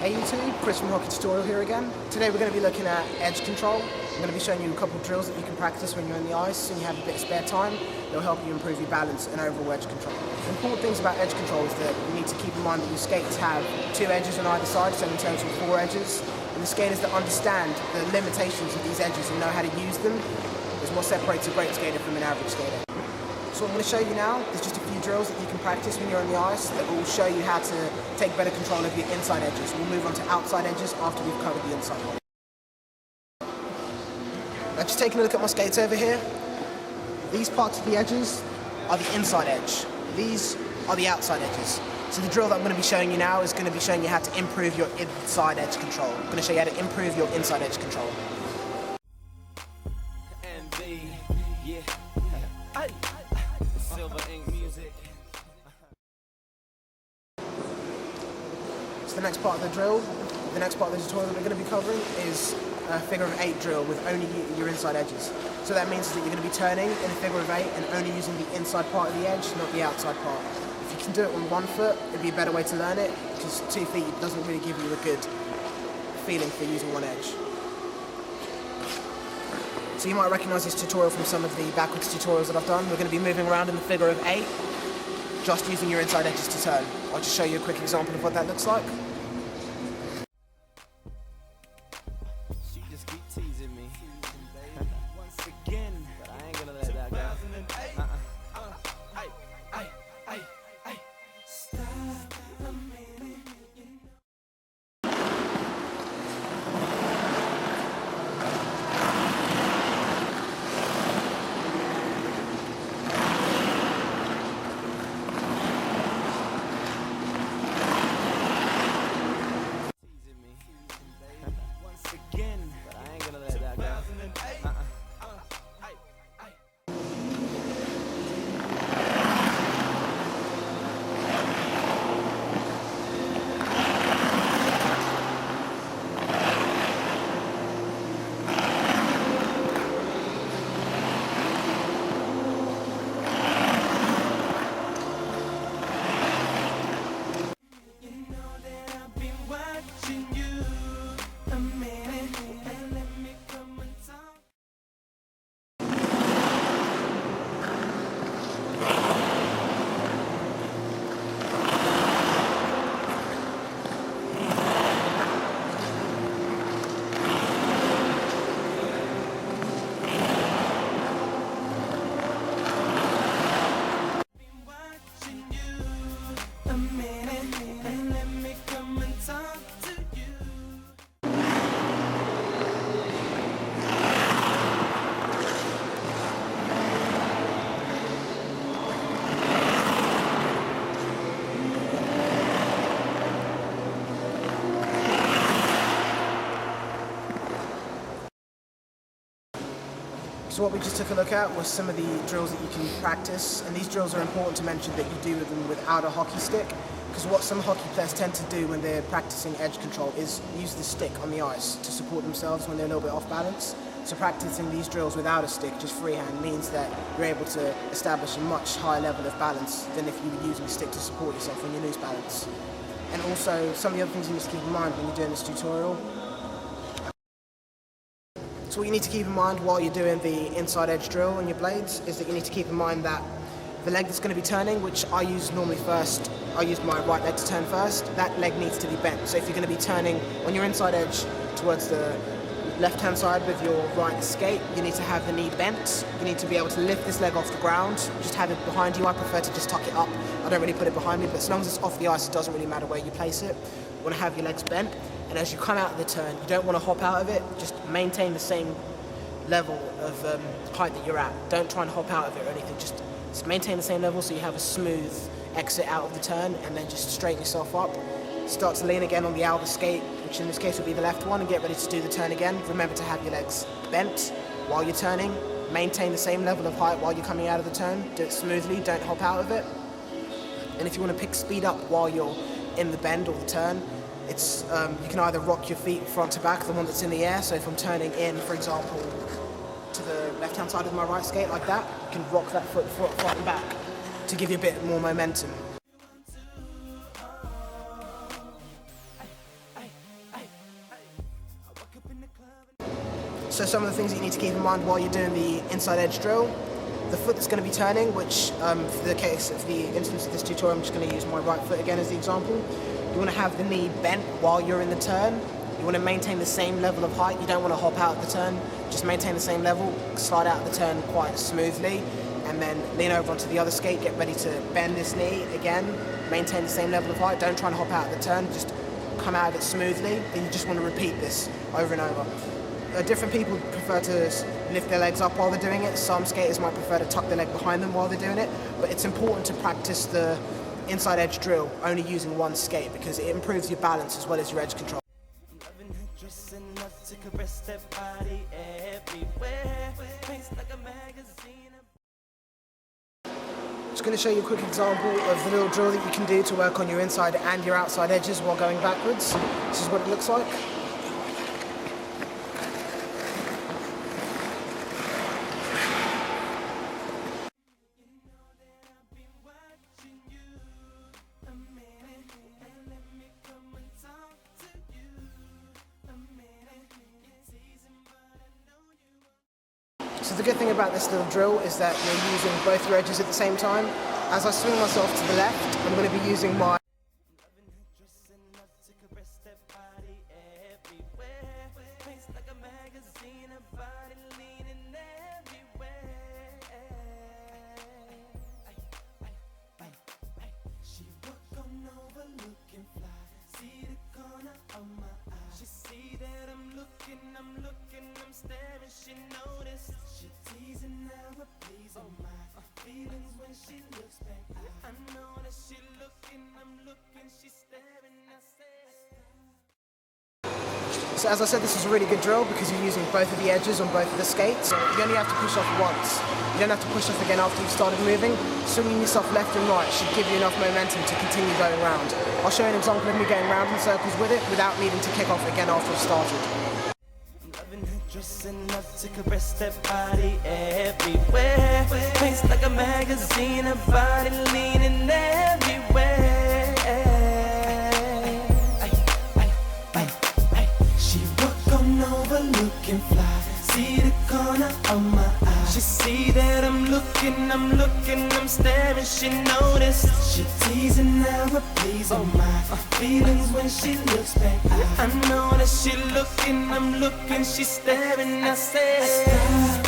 Hey YouTube, Chris from Hockey Tutorial here again. Today we're going to be looking at edge control. I'm going to be showing you a couple of drills that you can practice when you're on the ice and you have a bit of spare time. They'll help you improve your balance and overall edge control. The important things about edge control is that you need to keep in mind that your skates have 2 edges on either side, so in total 4 edges. And the skaters that understand the limitations of these edges and know how to use them is what separates a great skater from an average skater. So what I'm going to show you now is just a few drills that you can practice when you're on the ice that will show you how to take better control of your inside edges. We'll move on to outside edges after we've covered the inside one. Now just taking a look at my skates over here, these parts of the edges are the inside edge. These are the outside edges. So the drill that I'm going to be showing you now is going to be showing you how to improve your inside edge control. I'm going to show you how to improve your inside edge control. The next part of the drill, the next part of the tutorial that we're going to be covering is a figure of 8 drill with only your inside edges. So that means that you're going to be turning in a figure of 8 and only using the inside part of the edge, not the outside part. If you can do it on 1 foot, it'd be a better way to learn it, because 2 feet doesn't really give you a good feeling for using 1 edge. So you might recognise this tutorial from some of the backwards tutorials that I've done. We're going to be moving around in the figure of 8, just using your inside edges to turn. I'll just show you a quick example of what that looks like. She just keep teasing me once again, but I ain't gonna let that go. Stop a minute. So what we just took a look at was some of the drills that you can practice, and these drills are important to mention that you do them without a hockey stick, because what some hockey players tend to do when they're practicing edge control is use the stick on the ice to support themselves when they're a little bit off balance. So practicing these drills without a stick, just freehand, means that you're able to establish a much higher level of balance than if you were using a stick to support yourself when you lose balance. And also, some of the other things you need to keep in mind when you're doing this tutorial. So what you need to keep in mind while you're doing the inside edge drill on your blades is that you need to keep in mind that the leg that's going to be turning, which I use normally first, I use my right leg to turn first, that leg needs to be bent. So if you're going to be turning on your inside edge towards the left-hand side with your right skate, you need to have the knee bent. You need to be able to lift this leg off the ground, just have it behind you. I prefer to just tuck it up. I don't really put it behind me, but as long as it's off the ice, it doesn't really matter where you place it. You want to have your legs bent, and as you come out of the turn, you don't want to hop out of it, just maintain the same level of height that you're at. Don't try and hop out of it or anything, just maintain the same level so you have a smooth exit out of the turn, and then just straighten yourself up. Start to lean again on the out of the skate, which in this case will be the left one, and get ready to do the turn again. Remember to have your legs bent while you're turning. Maintain the same level of height while you're coming out of the turn. Do it smoothly, don't hop out of it. And if you want to pick speed up while you're in the bend or the turn, it's you can either rock your feet front to back, the one that's in the air. So if I'm turning in, for example, to the left-hand side of my right skate like that, you can rock that foot front and back to give you a bit more momentum. So some of the things that you need to keep in mind while you're doing the inside edge drill, the foot that's going to be turning, which for the instance of this tutorial, I'm just going to use my right foot again as the example. You want to have the knee bent while you're in the turn. You want to maintain the same level of height. You don't want to hop out of the turn. Just maintain the same level, slide out of the turn quite smoothly, and then lean over onto the other skate, get ready to bend this knee again, maintain the same level of height. Don't try and hop out of the turn, just come out of it smoothly, and you just want to repeat this over and over. Different people prefer to lift their legs up while they're doing it. Some skaters might prefer to tuck their leg behind them while they're doing it, but it's important to practice the inside edge drill only using one skate because it improves your balance as well as your edge control. Just going to show you a quick example of the little drill that you can do to work on your inside and your outside edges while going backwards. This is what it looks like. So the good thing about this little drill is that you're using both your edges at the same time. As I swing myself to the left, I'm going to be using my So as I said, this is a really good drill because you're using both of the edges on both of the skates. So you only have to push off once. You don't have to push off again after you've started moving. Swinging yourself left and right should give you enough momentum to continue going round. I'll show you an example of me going round in circles with it without needing to kick off again after I've started. Dressing up to caress that body everywhere. Face like a magazine, her body leaning everywhere. She walk on over looking fly. See the corner of my eye. She see that I'm looking, I'm staring. She noticed. She teasing now, but pleasing my feelings when she looks back. I know that she looking, I'm looking, she's staring. I said.